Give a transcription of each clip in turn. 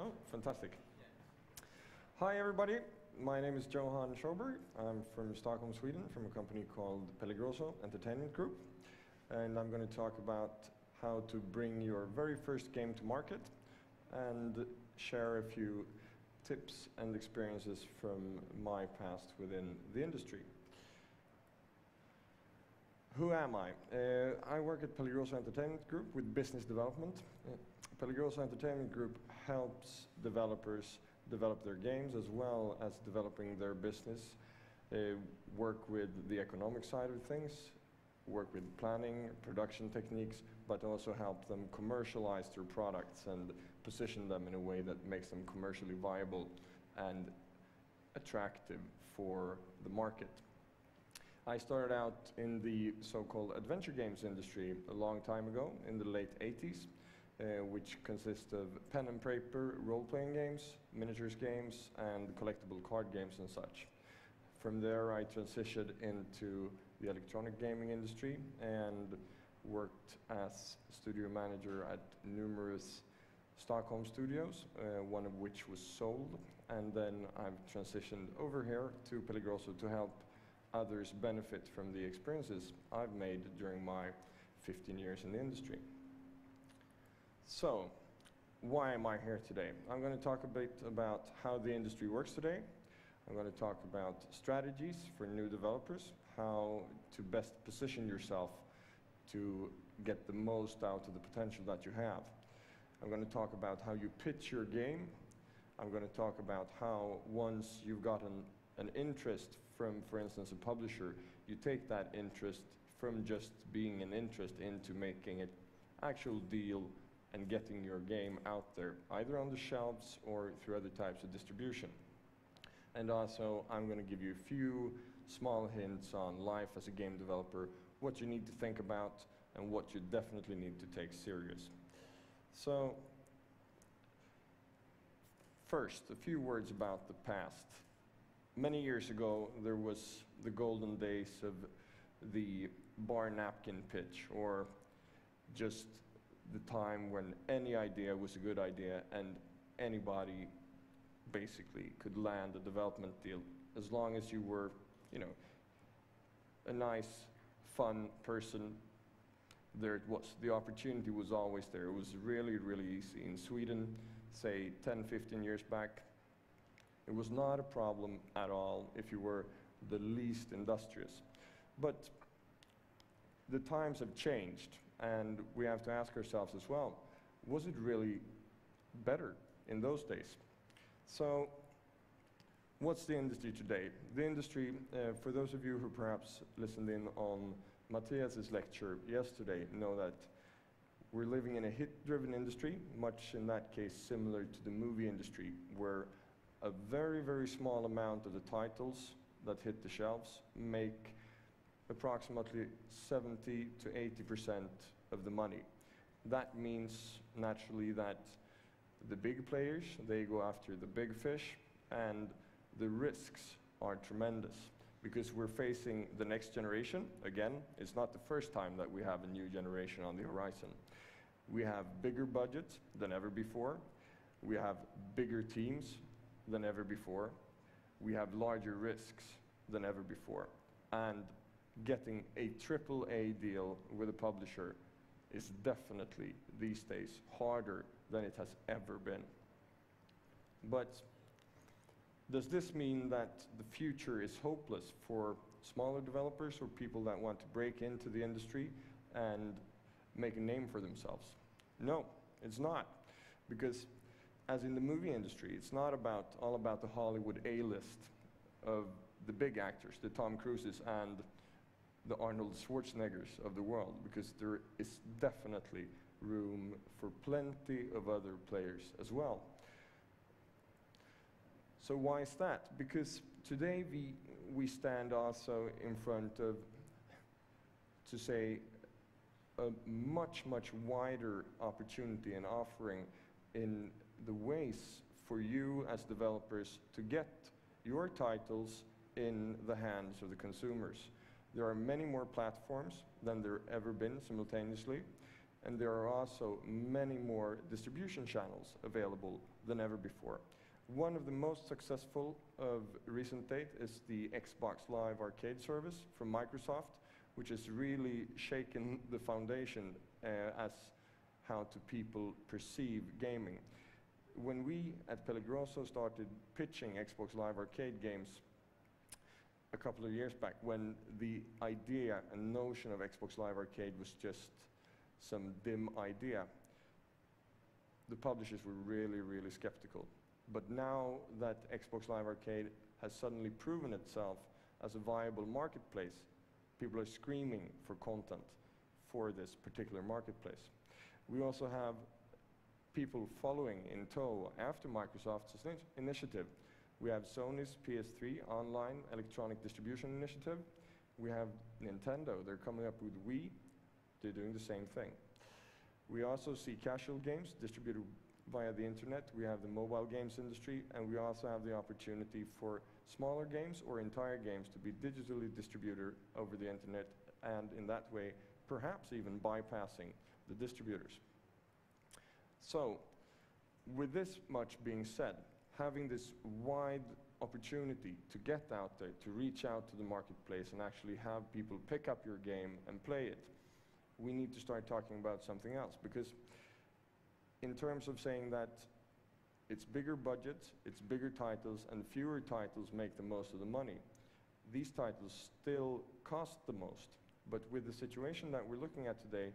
Oh, fantastic. Hi, everybody. My name is Johan Sjöberg. I'm from Stockholm, Sweden, from a company called Pellegroso Entertainment Group. And I'm going to talk about how to bring your very first game to market and share a few tips and experiences from my past within the industry. Who am I? I work at Pellegroso Entertainment Group with business development. Pellegroso Entertainment Group helps developers develop their games as well as developing their business. They work with the economic side of things, work with planning, production techniques, but also help them commercialize their products and position them in a way that makes them commercially viable and attractive for the market. I started out in the so-called adventure games industry a long time ago, in the late 80s, which consists of pen and paper role-playing games, miniatures games, and collectible card games and such. From there, I transitioned into the electronic gaming industry and worked as studio manager at numerous Stockholm studios, one of which was sold. And then I've transitioned over here to Pellegroso to help others benefit from the experiences I've made during my 15 years in the industry. So, why am I here today? I'm going to talk a bit about how the industry works today. I'm going to talk about strategies for new developers, how to best position yourself to get the most out of the potential that you have. I'm going to talk about how you pitch your game. I'm going to talk about how once you've gotten an interest from, for instance, a publisher, you take that interest from just being an interest into making it actual deal and getting your game out there, either on the shelves or through other types of distribution. And also, I'm going to give you a few small hints on life as a game developer, what you need to think about, and what you definitely need to take serious. So, first, a few words about the past. Many years ago, there was the golden days of the bar napkin pitch, or just the time when any idea was a good idea and anybody basically could land a development deal as long as you were, a nice, fun person. There it was. The opportunity was always there. It was really, really easy. In Sweden, say 10, 15 years back, it was not a problem at all if you were the least industrious. But the times have changed, and we have to ask ourselves as well, was it really better in those days? So, what's the industry today? The industry, for those of you who perhaps listened in on Matthias's lecture yesterday, know that we're living in a hit-driven industry, much in that case similar to the movie industry, where a very, very small amount of the titles that hit the shelves make approximately 70 to 80% of the money. That means, naturally, that the big players, they go after the big fish, and the risks are tremendous because we're facing the next generation. Again, it's not the first time that we have a new generation on the horizon. We have bigger budgets than ever before. We have bigger teams than ever before. We have larger risks than ever before. And getting a AAA deal with a publisher is definitely, these days, harder than it has ever been. But does this mean that the future is hopeless for smaller developers or people that want to break into the industry and make a name for themselves? No, it's not. Because as in the movie industry, it's not all about the Hollywood A-list of the big actors, the Tom Cruises and the Arnold Schwarzeneggers of the world, because there is definitely room for plenty of other players as well. So why is that? Because today we stand also in front of, to say, a much, much wider opportunity and offering in the ways for you as developers to get your titles in the hands of the consumers. There are many more platforms than there ever been simultaneously. And there are also many more distribution channels available than ever before. One of the most successful of recent date is the Xbox Live Arcade service from Microsoft, which has really shaken the foundation as how to people perceive gaming. When we at Pellegrosso started pitching Xbox Live Arcade games a couple of years back, when the idea and notion of Xbox Live Arcade was just some dim idea, the publishers were really, really skeptical. But now that Xbox Live Arcade has suddenly proven itself as a viable marketplace, people are screaming for content for this particular marketplace. We also have people following in tow after Microsoft's initiative. We have Sony's PS3 online electronic distribution initiative. We have Nintendo, they're coming up with Wii, they're doing the same thing. We also see casual games distributed via the internet. We have the mobile games industry, and we also have the opportunity for smaller games or entire games to be digitally distributed over the internet, and in that way, perhaps even bypassing the distributors. So, with this much being said, having this wide opportunity to get out there, to reach out to the marketplace and actually have people pick up your game and play it, we need to start talking about something else. Because in terms of saying that it's bigger budgets, it's bigger titles, and fewer titles make the most of the money, these titles still cost the most. But with the situation that we're looking at today,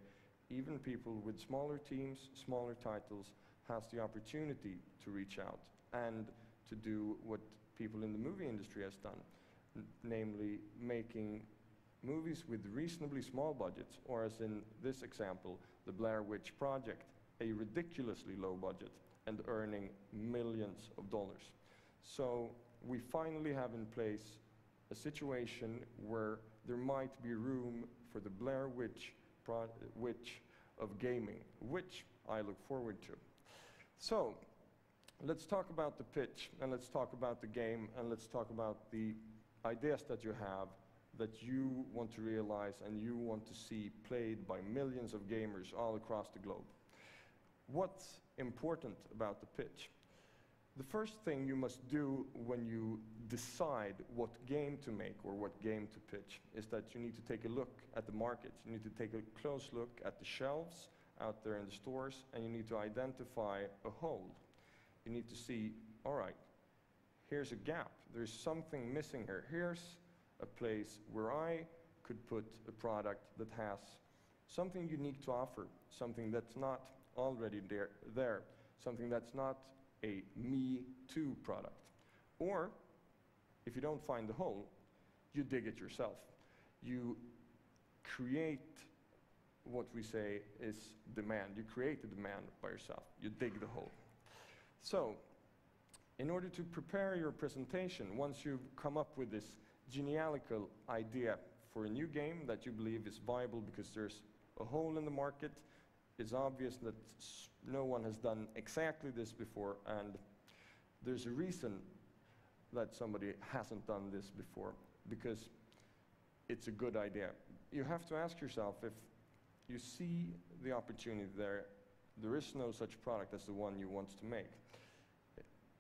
even people with smaller teams, smaller titles, has the opportunity to reach out and to do what people in the movie industry has done, namely making movies with reasonably small budgets, or as in this example, the Blair Witch Project, a ridiculously low budget and earning millions of dollars. So we finally have in place a situation where there might be room for the Blair Witch of gaming, which I look forward to. So let's talk about the pitch, and let's talk about the game, and let's talk about the ideas that you have that you want to realize and you want to see played by millions of gamers all across the globe. What's important about the pitch? The first thing you must do when you decide what game to make or what game to pitch is that you need to take a look at the market. You need to take a close look at the shelves out there in the stores, and you need to identify a hole. You need to see, all right, here's a gap. There's something missing here. Here's a place where I could put a product that has something unique to offer, something that's not already there, something that's not a me too product. Or, if you don't find the hole, you dig it yourself. You create what we say is demand. You create the demand by yourself. You dig the hole. So, in order to prepare your presentation, once you've come up with this genealogical idea for a new game that you believe is viable because there's a hole in the market, it's obvious that no one has done exactly this before, and there's a reason that somebody hasn't done this before, because it's a good idea. You have to ask yourself, if you see the opportunity there is no such product as the one you want to make.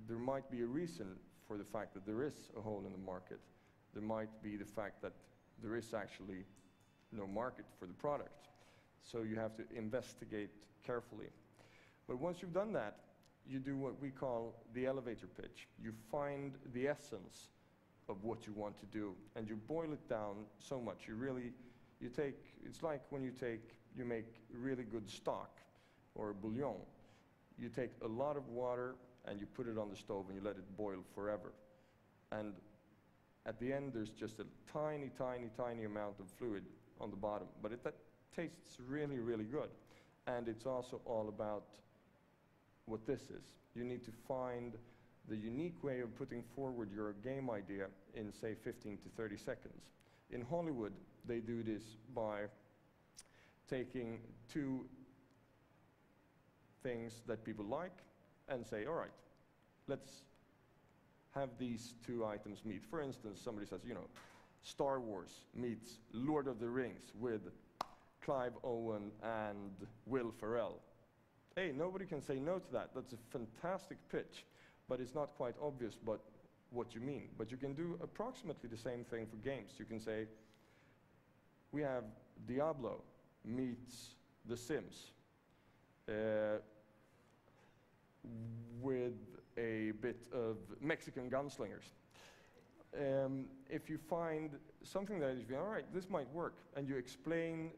There might be a reason for the fact that there is a hole in the market. There might be the fact that there is actually no market for the product. So you have to investigate carefully. But once you've done that, you do what we call the elevator pitch. You find the essence of what you want to do, and you boil it down so much. It's like when you make really good stock or bouillon. You take a lot of water and you put it on the stove and you let it boil forever. And at the end, there's just a tiny, tiny, tiny amount of fluid on the bottom, but that tastes really, really good. And it's also all about what this is. You need to find the unique way of putting forward your game idea in, say, 15 to 30 seconds. In Hollywood, they do this by taking two things that people like and say, all right, let's have these two items meet. For instance, somebody says, Star Wars meets Lord of the Rings with Clive Owen and Will Ferrell. Hey, nobody can say no to that. That's a fantastic pitch, but it's not quite obvious what you mean. But you can do approximately the same thing for games. You can say, we have Diablo meets The Sims with a bit of Mexican gunslingers. If you find something that you feel, all right, this might work, and you explain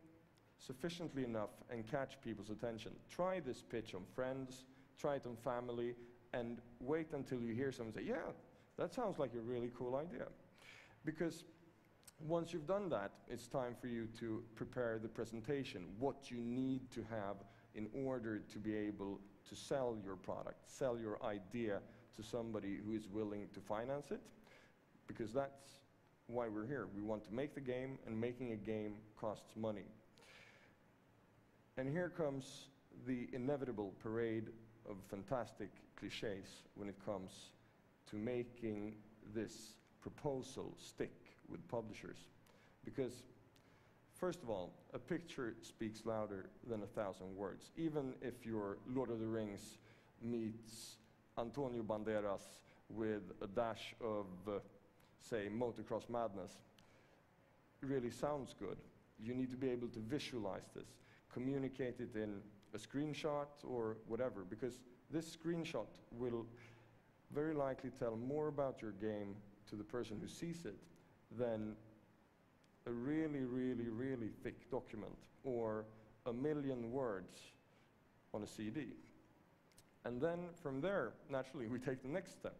sufficiently enough and catch people's attention, try this pitch on friends, try it on family, and wait until you hear someone say, yeah, that sounds like a really cool idea. Because once you've done that, it's time for you to prepare the presentation, what you need to have in order to be able to sell your product, sell your idea to somebody who is willing to finance it, because that's why we're here. We want to make the game, and making a game costs money. And here comes the inevitable parade of fantastic cliches when it comes to making this proposal stick with publishers. Because, first of all, a picture speaks louder than 1,000 words. Even if your Lord of the Rings meets Antonio Banderas with a dash of, say, motocross madness, really sounds good. You need to be able to visualize this, communicate it in a screenshot or whatever, because this screenshot will very likely tell more about your game to the person who sees it than a really, really, really thick document or 1,000,000 words on a CD. And then from there, naturally, we take the next step.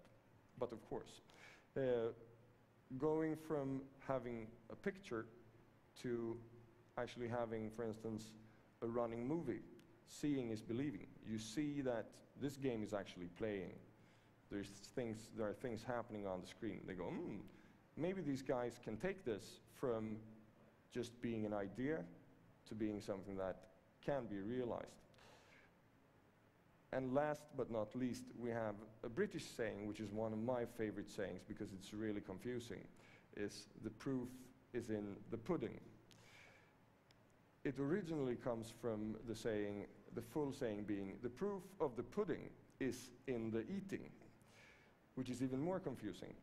But of course, going from having a picture to actually having, for instance, a running movie. Seeing is believing. You see that this game is actually playing. There are things happening on the screen. They go, maybe these guys can take this from just being an idea to being something that can be realized. And last but not least, we have a British saying, which is one of my favorite sayings because it's really confusing, is the proof is in the pudding. It originally comes from the saying, the full saying being, the proof of the pudding is in the eating, which is even more confusing.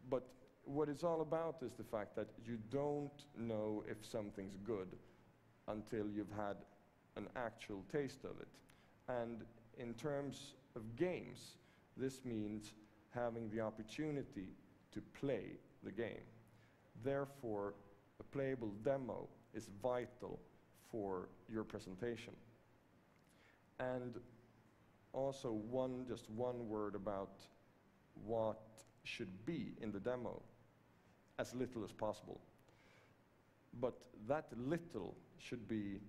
But what it's all about is the fact that you don't know if something's good until you've had an actual taste of it. And in terms of games, this means having the opportunity to play the game. Therefore, a playable demo is vital for your presentation. And also just one word about what should be in the demo, as little as possible. But that little should be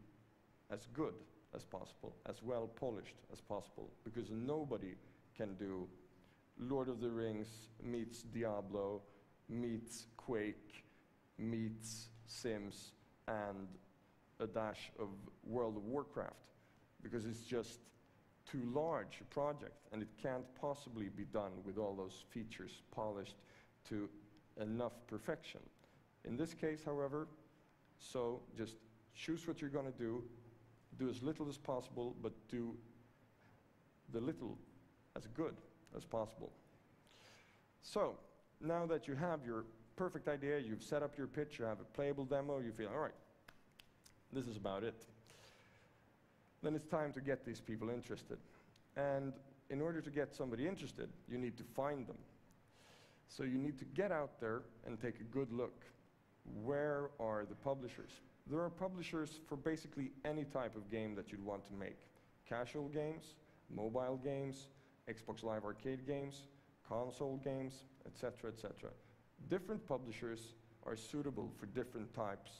as good as possible, as well polished as possible, because nobody can do Lord of the Rings meets Diablo, meets Quake, meets Sims, and a dash of World of Warcraft, because it's just too large a project, and it can't possibly be done with all those features polished to enough perfection. In this case, however, so just choose what you're going to do as little as possible, but do the little as good as possible. So, now that you have your perfect idea, you've set up your pitch, you have a playable demo, you feel, all right, this is about it. Then it's time to get these people interested. And in order to get somebody interested, you need to find them. So you need to get out there and take a good look. Where are the publishers? There are publishers for basically any type of game that you'd want to make. Casual games, mobile games, Xbox Live Arcade games, console games, etc., etc. Different publishers are suitable for different types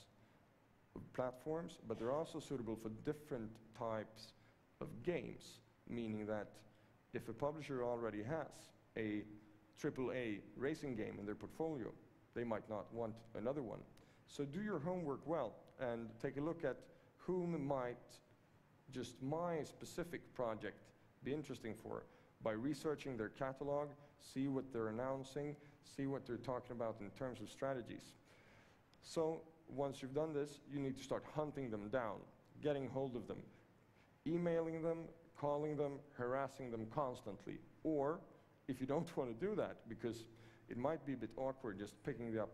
of platforms, but they're also suitable for different types of games, meaning that if a publisher already has a AAA racing game in their portfolio, they might not want another one. So do your homework well and take a look at whom might just my specific project be interesting for by researching their catalog, see what they're announcing, see what they're talking about in terms of strategies. So once you've done this, you need to start hunting them down. getting hold of them, emailing them, calling them, harassing them constantly. Or if you don't want to do that, because it might be a bit awkward just picking up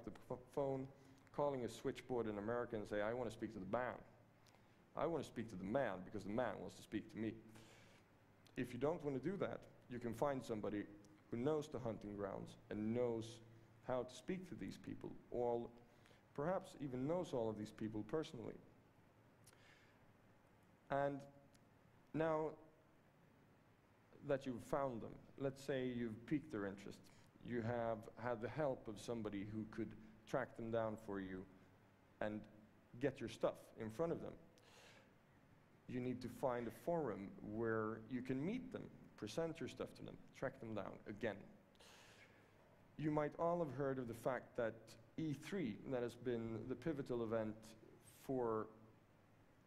the phone, calling a switchboard in America and say, I want to speak to the band. I want to speak to the man because the man wants to speak to me. If you don't want to do that, you can find somebody who knows the hunting grounds and knows how to speak to these people, or perhaps even knows all of these people personally. And now that you've found them, let's say you've piqued their interest, you have had the help of somebody who could track them down for you and get your stuff in front of them. You need to find a forum where you can meet them, present your stuff to them, track them down again. You might all have heard of the fact that E3, that has been the pivotal event for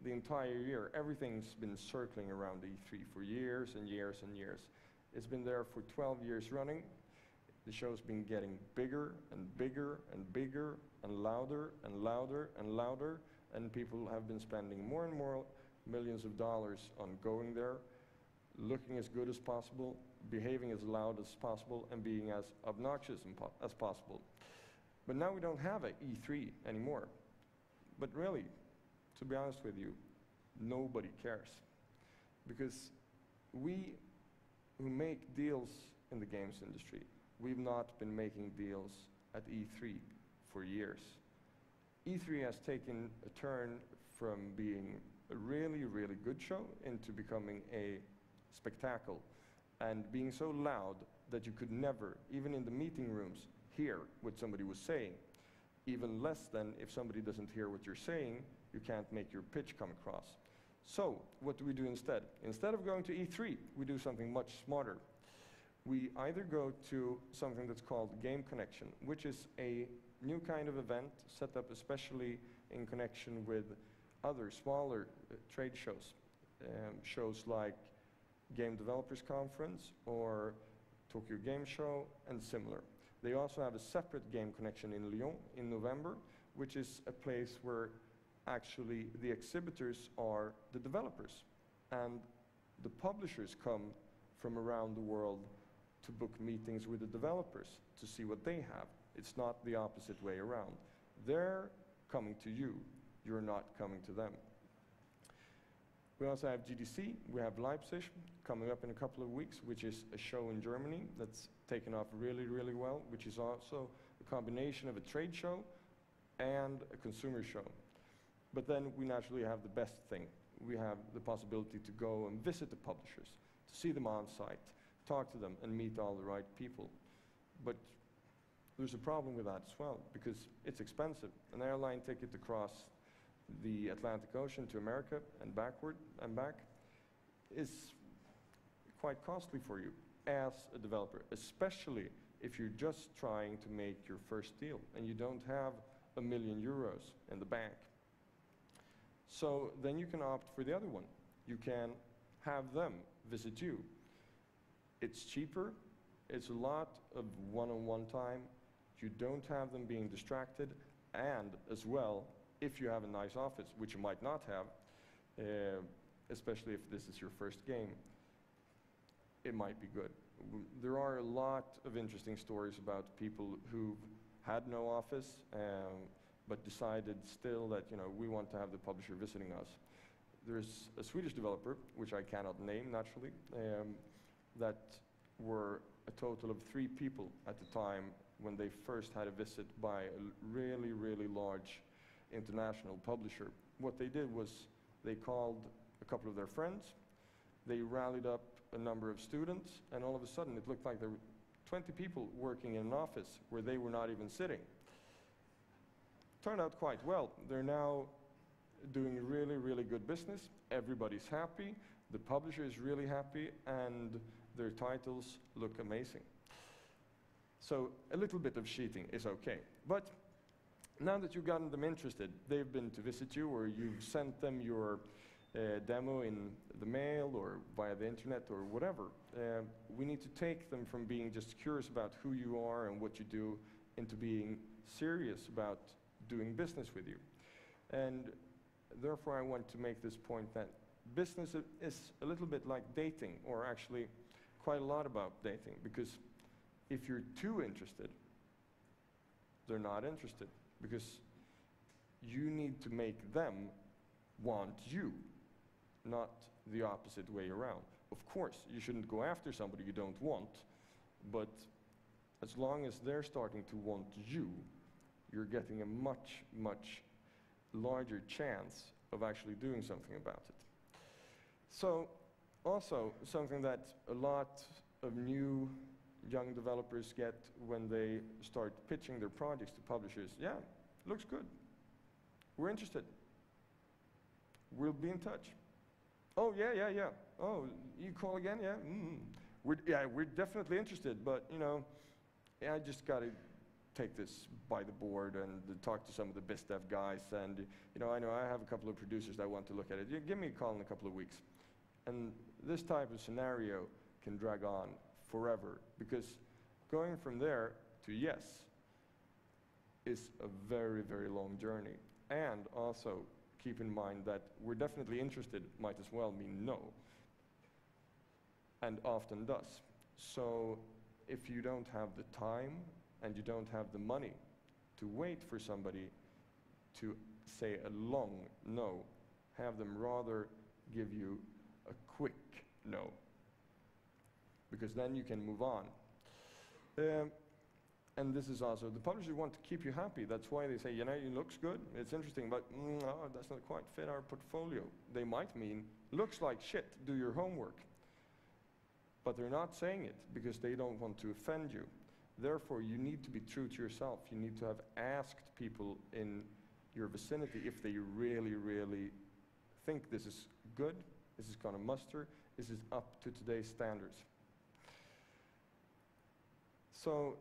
the entire year. Everything's been circling around E3 for years and years and years. It's been there for 12 years running. The show's been getting bigger and bigger and bigger and louder and louder and louder, and people have been spending more and more millions of dollars on going there, looking as good as possible, behaving as loud as possible, and being as obnoxious as possible. But now we don't have a E3 anymore. But really, to be honest with you, nobody cares. Because we who make deals in the games industry, we've not been making deals at E3 for years. E3 has taken a turn from being a really, really good show into becoming a spectacle and being so loud that you could never, even in the meeting rooms, hear what somebody was saying. Even less than if somebody doesn't hear what you're saying, you can't make your pitch come across. So what do we do instead? Instead of going to E3, we do something much smarter. We either go to something that's called Game Connection, which is a new kind of event set up especially in connection with other smaller trade shows. Shows like Game Developers Conference or Tokyo Game Show and similar. They also have a separate Game Connection in Lyon in November, which is a place where actually the exhibitors are the developers, and the publishers come from around the world to book meetings with the developers to see what they have. It's not the opposite way around. They're coming to you, you're not coming to them. We also have GDC, we have Leipzig coming up in a couple of weeks, which is a show in Germany that's taken off really, really well, which is also a combination of a trade show and a consumer show. But then we naturally have the best thing. We have the possibility to go and visit the publishers, to see them on site, talk to them and meet all the right people. But there's a problem with that as well, because it's expensive. An airline ticket across the Atlantic Ocean to America and backward and back is quite costly for you as a developer, especially if you're just trying to make your first deal and you don't have €1 million in the bank. So then you can opt for the other one. You can have them visit you. It's cheaper, it's a lot of one-on-one time, you don't have them being distracted, and as well, if you have a nice office, which you might not have, especially if this is your first game, it might be good. There are a lot of interesting stories about people who've had no office, but decided still that, you know, we want to have the publisher visiting us. There's a Swedish developer, which I cannot name naturally, that were a total of 3 people at the time when they first had a visit by a really, really large international publisher. What they did was they called a couple of their friends, they rallied up a number of students, and all of a sudden it looked like there were 20 people working in an office where they were not even sitting. Turned out quite well. They're now doing really, really good business. Everybody's happy, the publisher is really happy, and their titles look amazing. So a little bit of cheating is okay. But now that you've gotten them interested, they've been to visit you, or you've sent them your demo in the mail or via the internet or whatever, we need to take them from being just curious about who you are and what you do into being serious about doing business with you. And therefore I want to make this point that business is a little bit like dating, or actually quite a lot about dating, because if you're too interested, they're not interested, because you need to make them want you, not the opposite way around. Of course, you shouldn't go after somebody you don't want, but as long as they're starting to want you, you're getting a much, much larger chance of actually doing something about it. So, also, something that a lot of new young developers get when they start pitching their projects to publishers: yeah, looks good. We're interested. We'll be in touch. Oh, yeah. Oh, you call again? Yeah? We're definitely interested, but, you know, I just got to take this by the board and talk to some of the biz dev guys, and, you know I have a couple of producers that want to look at it. You give me a call in a couple of weeks. And this type of scenario can drag on forever, because going from there to yes is a very, very long journey. And also keep in mind that we're definitely interested might as well mean no, and often does. So if you don't have the time and you don't have the money to wait for somebody to say a long no, have them rather give you a quick no, because then you can move on. And this is also, the publishers want to keep you happy. That's why they say, you know, it looks good, it's interesting, but no, that's not quite fit our portfolio. They might mean, looks like shit, do your homework. But they're not saying it because they don't want to offend you. Therefore, you need to be true to yourself. You need to have asked people in your vicinity if they really, really think this is good, this is gonna muster, this is up to today's standards. So,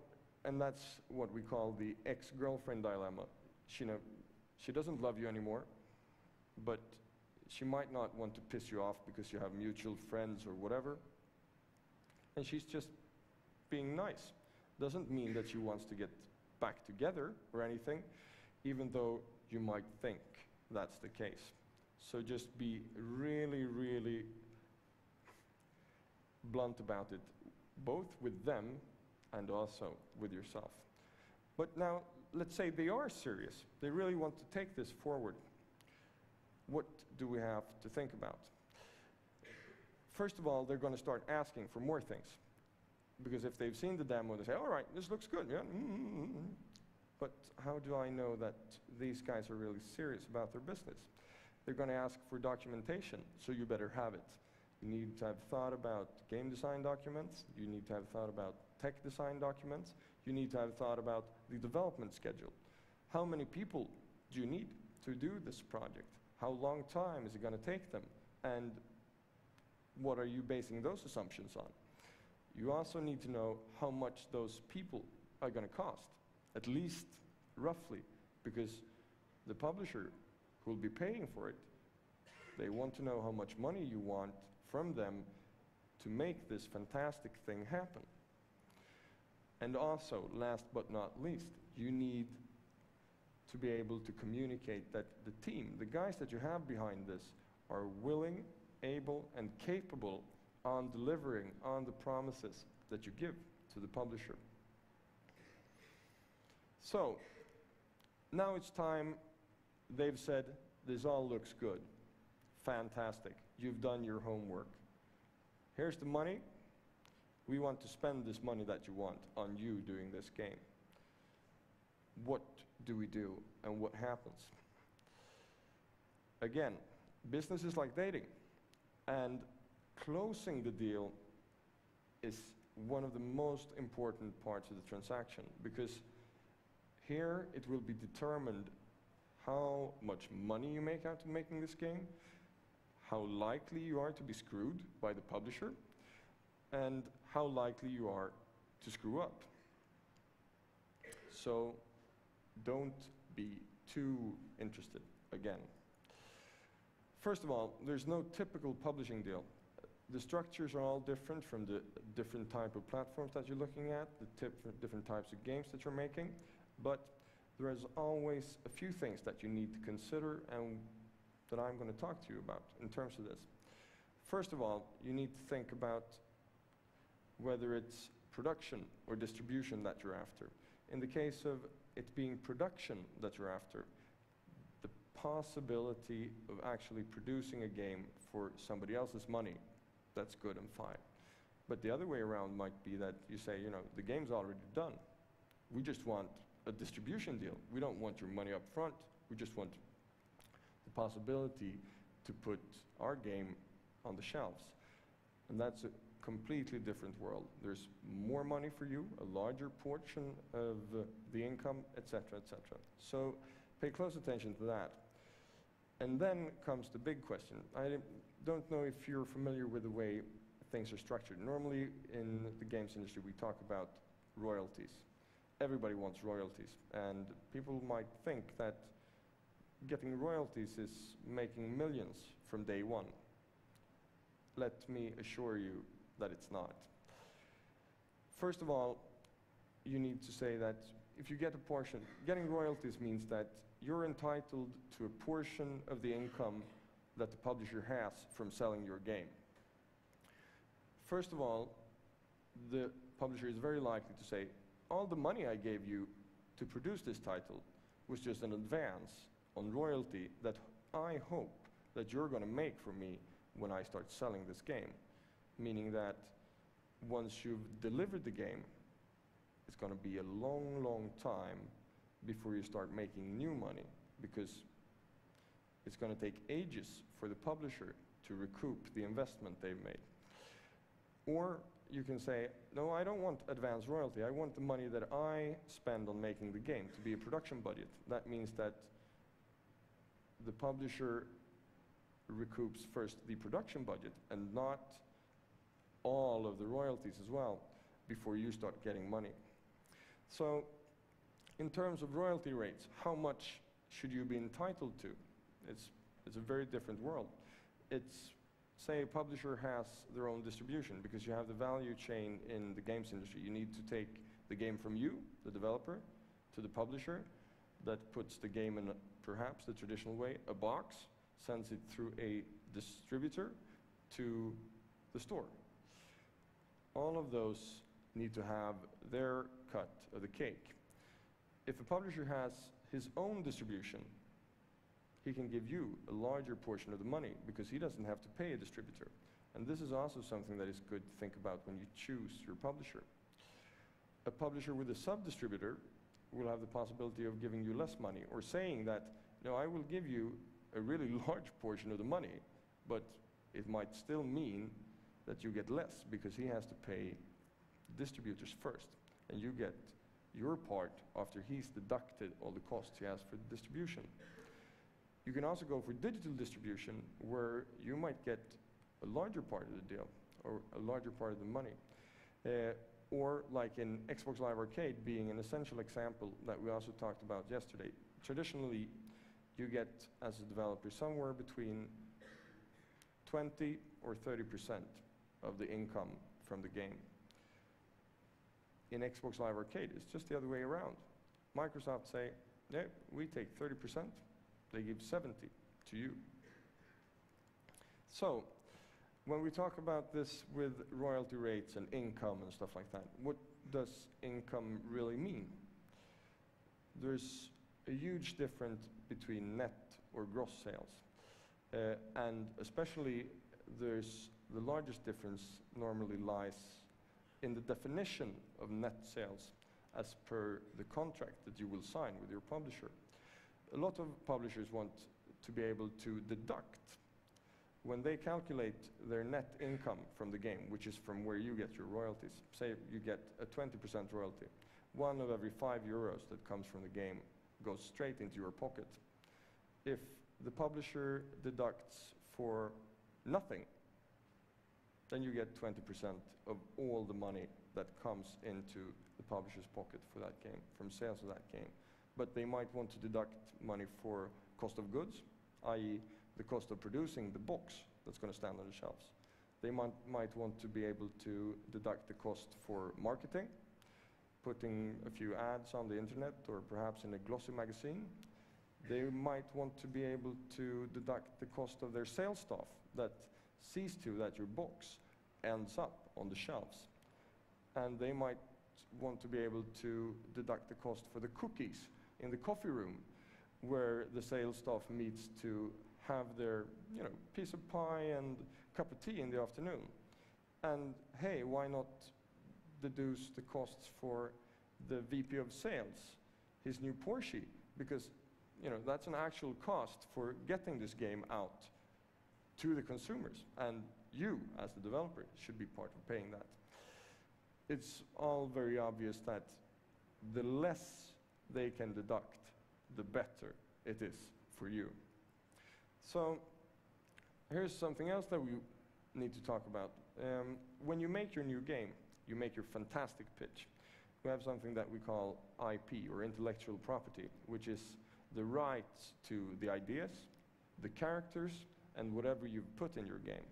and that's what we call the ex-girlfriend dilemma. She doesn't love you anymore, but she might not want to piss you off because you have mutual friends or whatever. And she's just being nice. Doesn't mean that she wants to get back together or anything, even though you might think that's the case. So just be really, really blunt about it, both with them and also with yourself. But now, let's say they are serious. They really want to take this forward. What do we have to think about? First of all, they're going to start asking for more things. Because if they've seen the demo, they say, all right, this looks good, yeah. But how do I know that these guys are really serious about their business? They're going to ask for documentation, so you better have it. You need to have thought about game design documents. You need to have thought about tech design documents. You need to have thought about the development schedule. How many people do you need to do this project? How long time is it going to take them? And what are you basing those assumptions on? You also need to know how much those people are going to cost, at least roughly, because the publisher who will be paying for it, they want to know how much money you want from them to make this fantastic thing happen. And also, last but not least, you need to be able to communicate that the team, the guys that you have behind this, are willing, able, and capable on delivering on the promises that you give to the publisher. So, now it's time. They've said, this all looks good. Fantastic. You've done your homework. Here's the money. We want to spend this money that you want on you doing this game. What do we do and what happens? Again, business is like dating, and closing the deal is one of the most important parts of the transaction, because here it will be determined how much money you make out of making this game, how likely you are to be screwed by the publisher, and how likely you are to screw up. So don't be too interested, again. First of all, there's no typical publishing deal. The structures are all different from the different type of platforms that you're looking at, the different types of games that you're making, but there is always a few things that you need to consider, and that I'm going to talk to you about in terms of this. First of all, you need to think about whether it's production or distribution that you're after. In the case of it being production that you're after, the possibility of actually producing a game for somebody else's money, that's good and fine. But the other way around might be that you say, you know, the game's already done. We just want a distribution deal. We don't want your money up front. We just want the possibility to put our game on the shelves. And that's a completely different world. There's more money for you, a larger portion of the income, etc., etc. So pay close attention to that. And then comes the big question. I don't know if you're familiar with the way things are structured. Normally in the games industry we talk about royalties. Everybody wants royalties, and people might think that getting royalties is making millions from day one. Let me assure you that it's not. First of all, you need to say that if you get a portion, getting royalties means that you're entitled to a portion of the income that the publisher has from selling your game. First of all, the publisher is very likely to say, all the money I gave you to produce this title was just an advance on royalty that I hope that you're going to make for me when I start selling this game. Meaning that once you've delivered the game, it's going to be a long, long time before you start making new money, because it's going to take ages for the publisher to recoup the investment they've made. Or you can say, no, I don't want advance royalty. I want the money that I spend on making the game to be a production budget. That means that the publisher recoups first the production budget and not all of the royalties as well before you start getting money. So in terms of royalty rates, how much should you be entitled to? It's a very different world. It's, say a publisher has their own distribution, because you have the value chain in the games industry. You need to take the game from you, the developer, to the publisher that puts the game in, perhaps the traditional way, a box, sends it through a distributor to the store. All of those need to have their cut of the cake. If a publisher has his own distribution, he can give you a larger portion of the money because he doesn't have to pay a distributor. And this is also something that is good to think about when you choose your publisher. A publisher with a sub-distributor will have the possibility of giving you less money, or saying that, no, I will give you a really large portion of the money, but it might still mean that you get less because he has to pay distributors first, and you get your part after he's deducted all the costs he has for the distribution. You can also go for digital distribution, where you might get a larger part of the deal, or a larger part of the money. Or like in Xbox Live Arcade being an essential example that we also talked about yesterday. Traditionally, you get, as a developer, somewhere between 20 or 30% of the income from the game. In Xbox Live Arcade, it's just the other way around. Microsoft say, yeah, we take 30%. They give 70 to you. So, when we talk about this with royalty rates and income and stuff like that, what does income really mean? There's a huge difference between net or gross sales. And especially, there's the largest difference normally lies in the definition of net sales as per the contract that you will sign with your publisher. A lot of publishers want to be able to deduct when they calculate their net income from the game, which is from where you get your royalties. Say you get a 20% royalty. 1 of every 5 euros that comes from the game goes straight into your pocket. If the publisher deducts for nothing, then you get 20% of all the money that comes into the publisher's pocket for that game, from sales of that game. But they might want to deduct money for cost of goods, i.e. the cost of producing the box that's going to stand on the shelves. They might want to be able to deduct the cost for marketing, putting a few ads on the internet or perhaps in a glossy magazine. They might want to be able to deduct the cost of their sales staff that sees to that your box ends up on the shelves. And they might want to be able to deduct the cost for the cookies in the coffee room, where the sales staff meets to have their, piece of pie and cup of tea in the afternoon. And hey, why not deduce the costs for the VP of sales, his new Porsche? Because, that's an actual cost for getting this game out to the consumers. And you, as the developer, should be part of paying that. It's all very obvious that the less they can deduct, the better it is for you. So here's something else that we need to talk about. When you make your new game, you make your fantastic pitch. We have something that we call IP, or intellectual property, which is the rights to the ideas, the characters, and whatever you've put in your game.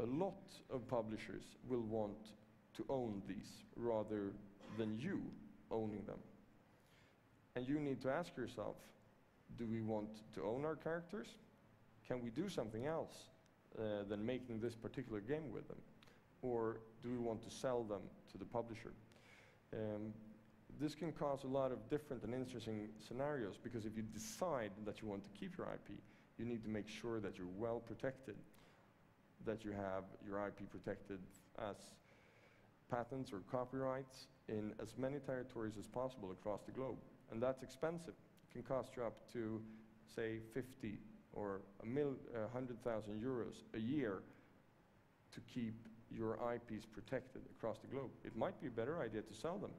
A lot of publishers will want to own these rather than you owning them. And you need to ask yourself, do we want to own our characters? Can we do something else than making this particular game with them? Or do we want to sell them to the publisher? This can cause a lot of different and interesting scenarios, because if you decide that you want to keep your IP, you need to make sure that you're well protected, that you have your IP protected as patents or copyrights in as many territories as possible across the globe. And that's expensive. It can cost you up to, say, 50 or 100,000 euros a year to keep your IPs protected across the globe. It might be a better idea to sell them,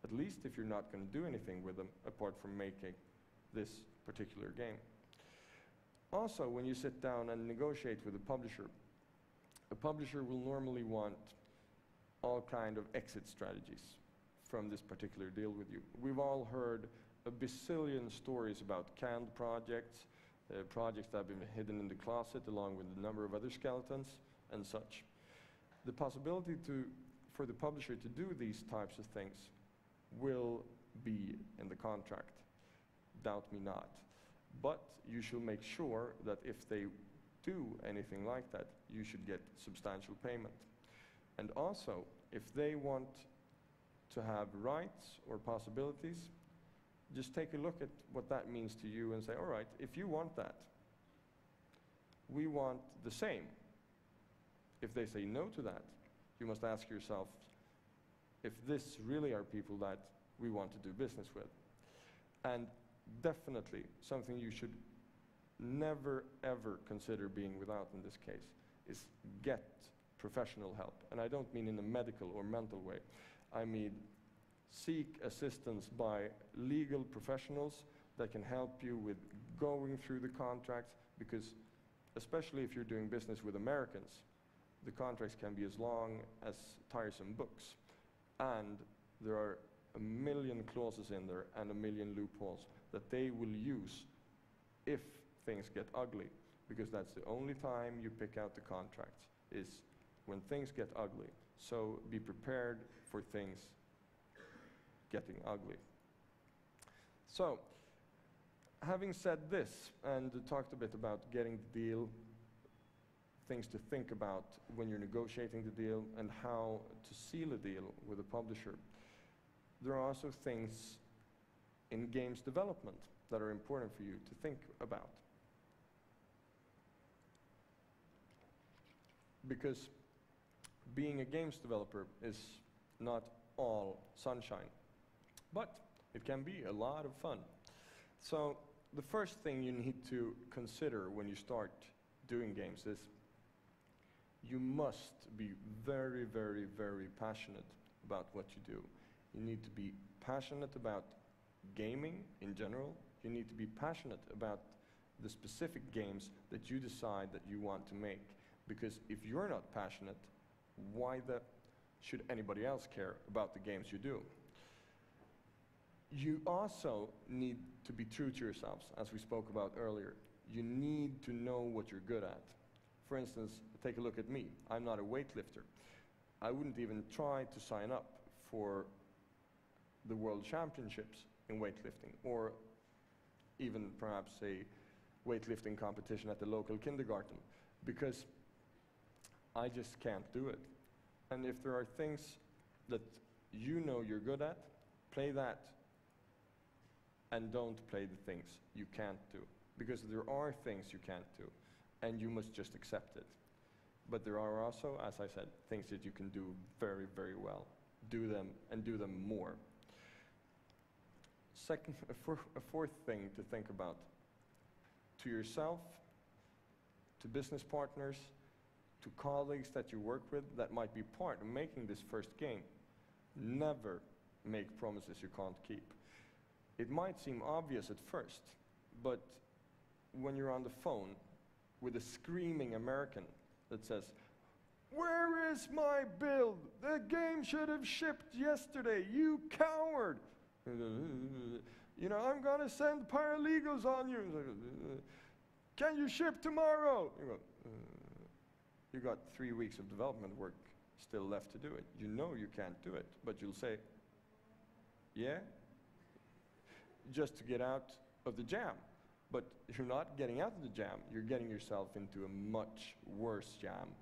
at least if you're not going to do anything with them apart from making this particular game. Also, when you sit down and negotiate with a publisher will normally want all kind of exit strategies from this particular deal with you. We've all heard a bazillion stories about canned projects, projects that have been hidden in the closet along with a number of other skeletons and such. The possibility for the publisher to do these types of things will be in the contract. Doubt me not. But you should make sure that if they do anything like that, you should get substantial payment. And also, if they want to have rights or possibilities, just take a look at what that means to you and say, all right, if you want that, we want the same. If they say no to that, you must ask yourself if this really are people that we want to do business with. And definitely something you should never ever consider being without in this case is get professional help. And I don't mean in a medical or mental way. I mean seek assistance by legal professionals that can help you with going through the contracts, because especially if you're doing business with Americans, the contracts can be as long as tiresome books. And there are a million clauses in there and a million loopholes that they will use if things get ugly, because that's the only time you pick out the contracts, is when things get ugly. So be prepared for things getting ugly. So, having said this and talked a bit about getting the deal, things to think about when you're negotiating the deal and how to seal a deal with a publisher, there are also things in games development that are important for you to think about. Because being a games developer is not all sunshine, but it can be a lot of fun. So the first thing you need to consider when you start doing games is you must be very, very, very passionate about what you do. You need to be passionate about gaming in general. You need to be passionate about the specific games that you decide that you want to make. Because if you're not passionate, why should anybody else care about the games you do? You also need to be true to yourselves, as we spoke about earlier. You need to know what you're good at. For instance, take a look at me. I'm not a weightlifter. I wouldn't even try to sign up for the World Championships in weightlifting, or even perhaps a weightlifting competition at the local kindergarten, because I just can't do it. And if there are things that you know you're good at, play that, and don't play the things you can't do. Because there are things you can't do, and you must just accept it. But there are also, as I said, things that you can do very, very well. Do them, and do them more. Second, a fourth thing to think about. To yourself, to business partners, to colleagues that you work with that might be part of making this first game. Never make promises you can't keep. It might seem obvious at first, but when you're on the phone with a screaming American that says, "Where is my build? The game should have shipped yesterday, you coward! You know, I'm gonna send paralegals on you. Can you ship tomorrow?" You go, you got 3 weeks of development work still left to do it. You know you can't do it, but you'll say, "Yeah," just to get out of the jam. But you're not getting out of the jam, you're getting yourself into a much worse jam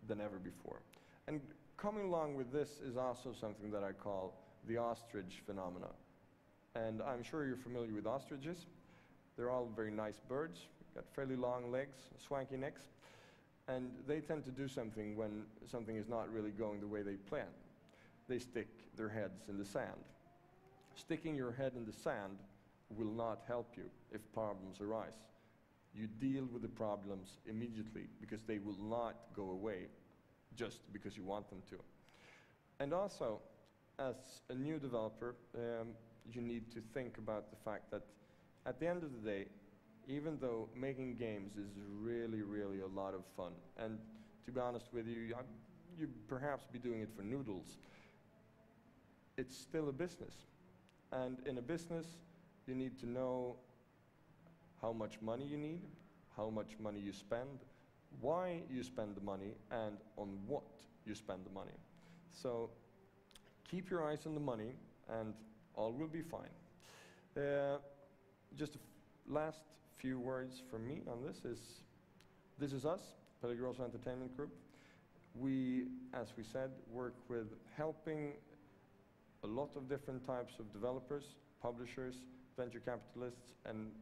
than ever before. And coming along with this is also something that I call the ostrich phenomena. And I'm sure you're familiar with ostriches. They're all very nice birds, got fairly long legs, swanky necks, and they tend to do something when something is not really going the way they plan. They stick their heads in the sand. Sticking your head in the sand will not help you if problems arise. You deal with the problems immediately because they will not go away just because you want them to. And also, as a new developer, you need to think about the fact that at the end of the day, even though making games is really, really a lot of fun, and to be honest with you, you'd perhaps be doing it for noodles, it's still a business. And in a business, you need to know how much money you need, how much money you spend, why you spend the money, and on what you spend the money. So keep your eyes on the money, and all will be fine. Just last few words from me on this is us, Pellegroso Entertainment Group. We, as we said, work with helping a lot of different types of developers, publishers, venture capitalists, and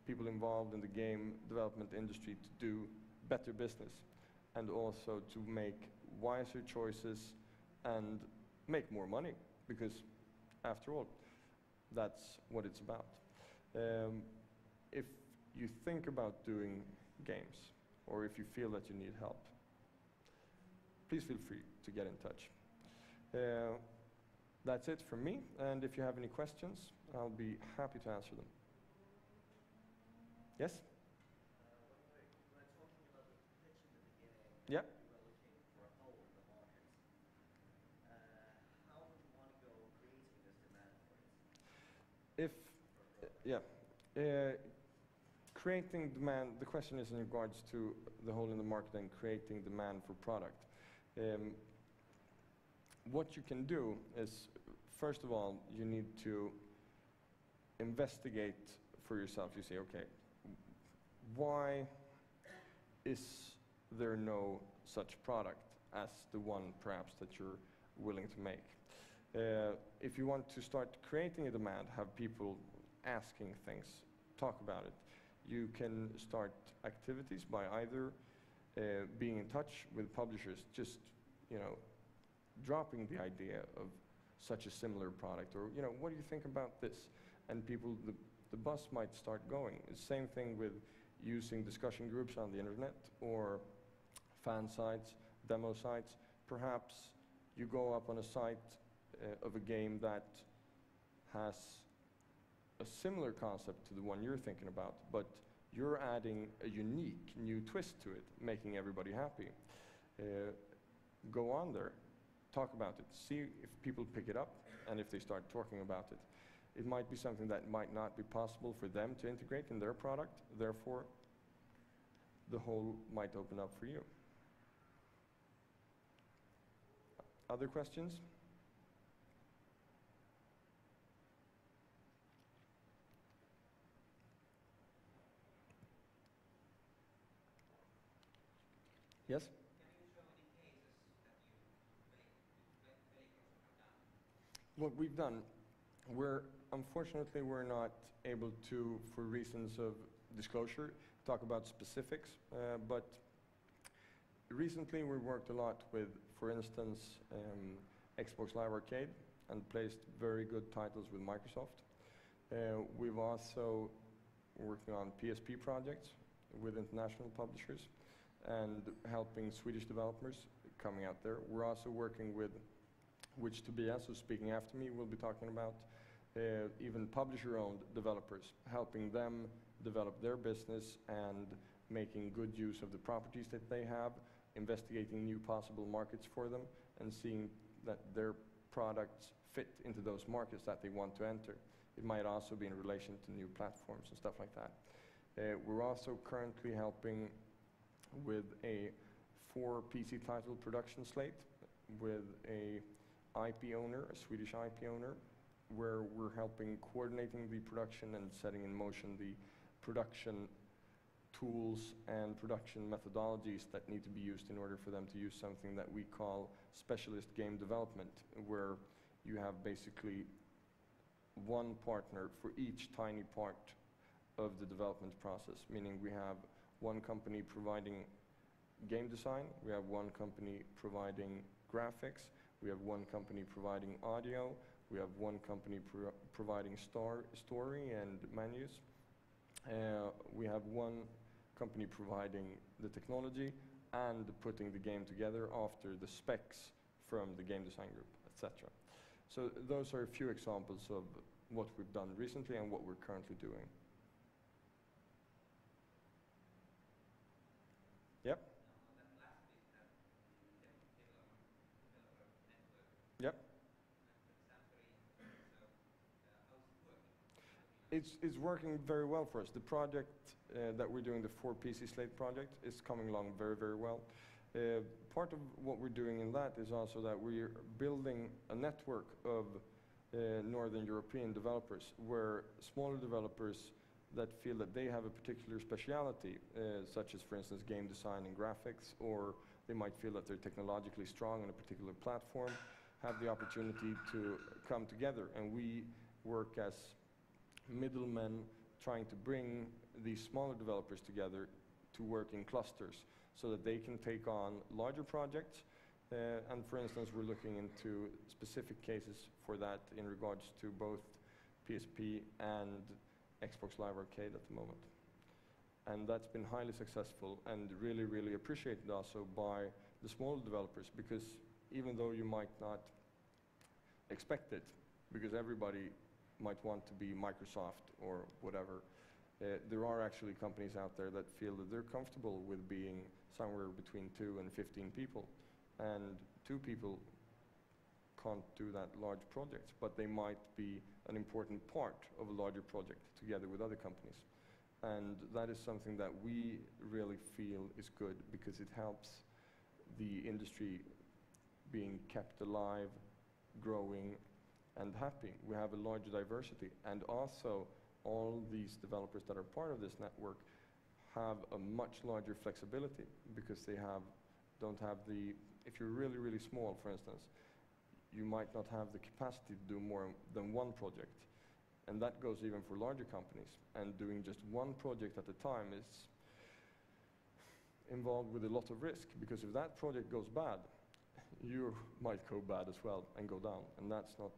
people involved in the game development industry to do better business, and also to make wiser choices and make more money, because after all, that's what it's about. If you think about doing games, or if you feel that you need help, please feel free to get in touch. That's it from me, and if you have any questions, I'll be happy to answer them. Yes? When talking about the pitch in the beginning, Yeah. you were looking for a hole in the market. How would you want to go creating this demand for it? Creating demand, the question is in regards to the hole in the market and creating demand for product. What you can do is, first of all, you need to investigate for yourself. You say, okay, why is there no such product as the one perhaps that you're willing to make? If you want to start creating a demand, have people asking things, talk about it. You can start activities by either being in touch with publishers, just, dropping the idea of such a similar product, or, what do you think about this? And people, the bus might start going. The same thing with using discussion groups on the internet, or fan sites, demo sites. Perhaps you go up on a site of a game that has a similar concept to the one you're thinking about, but you're adding a unique new twist to it, making everybody happy. Go on there, talk about it, see if people pick it up, and if they start talking about it. It might be something that might not be possible for them to integrate in their product, therefore the hole might open up for you. Other questions? Yes? Can you show any cases that vehicles have done? What we've done, unfortunately we're not able to, for reasons of disclosure, talk about specifics, but recently we worked a lot with, for instance, Xbox Live Arcade and placed very good titles with Microsoft. We've also working on PSP projects with international publishers and helping Swedish developers coming out there. We're also working with which Tobias, who's speaking after me, will be talking about, even publisher-owned developers, helping them develop their business and making good use of the properties that they have, investigating new possible markets for them, and seeing that their products fit into those markets that they want to enter. It might also be in relation to new platforms and stuff like that. We're also currently helping with a 4 PC title production slate with a IP owner, a Swedish IP owner, where we're helping coordinating the production and setting in motion the production tools and production methodologies that need to be used in order for them to use something that we call specialist game development, where you have basically one partner for each tiny part of the development process, meaning we have one company providing game design, we have one company providing graphics, we have one company providing audio, we have one company providing story and menus, we have one company providing the technology and putting the game together after the specs from the game design group, etc. So those are a few examples of what we've done recently and what we're currently doing. Yep. That last bit, that developer network. Yep. That sounds very interesting. So, how's it working? It's working very well for us. The project that we're doing, the 4 PC slate project, is coming along very, very well. Part of what we're doing in that is also that we're building a network of Northern European developers, where smaller developers that feel that they have a particular speciality, such as, for instance, game design and graphics, or they might feel that they're technologically strong on a particular platform, have the opportunity to come together. And we work as middlemen trying to bring these smaller developers together to work in clusters so that they can take on larger projects. And for instance, we're looking into specific cases for that in regards to both PSP and Xbox Live Arcade at the moment. And that's been highly successful and really, really appreciated also by the smaller developers, because even though you might not expect it, because everybody might want to be Microsoft or whatever, there are actually companies out there that feel that they're comfortable with being somewhere between 2 and 15 people. And 2 people can't do that large projects, but they might be an important part of a larger project together with other companies. And that is something that we really feel is good, because it helps the industry being kept alive, growing, and happy. We have a larger diversity, and also all these developers that are part of this network have a much larger flexibility, because they don't have the, if you're really, really small, for instance, you might not have the capacity to do more than one project. And that goes even for larger companies. And doing just one project at a time is involved with a lot of risk, because if that project goes bad, you might go bad as well and go down. And that's not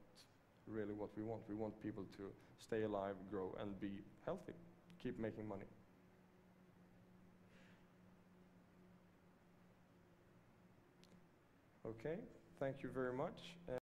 really what we want. We want people to stay alive, grow, and be healthy, keep making money. Okay, thank you very much.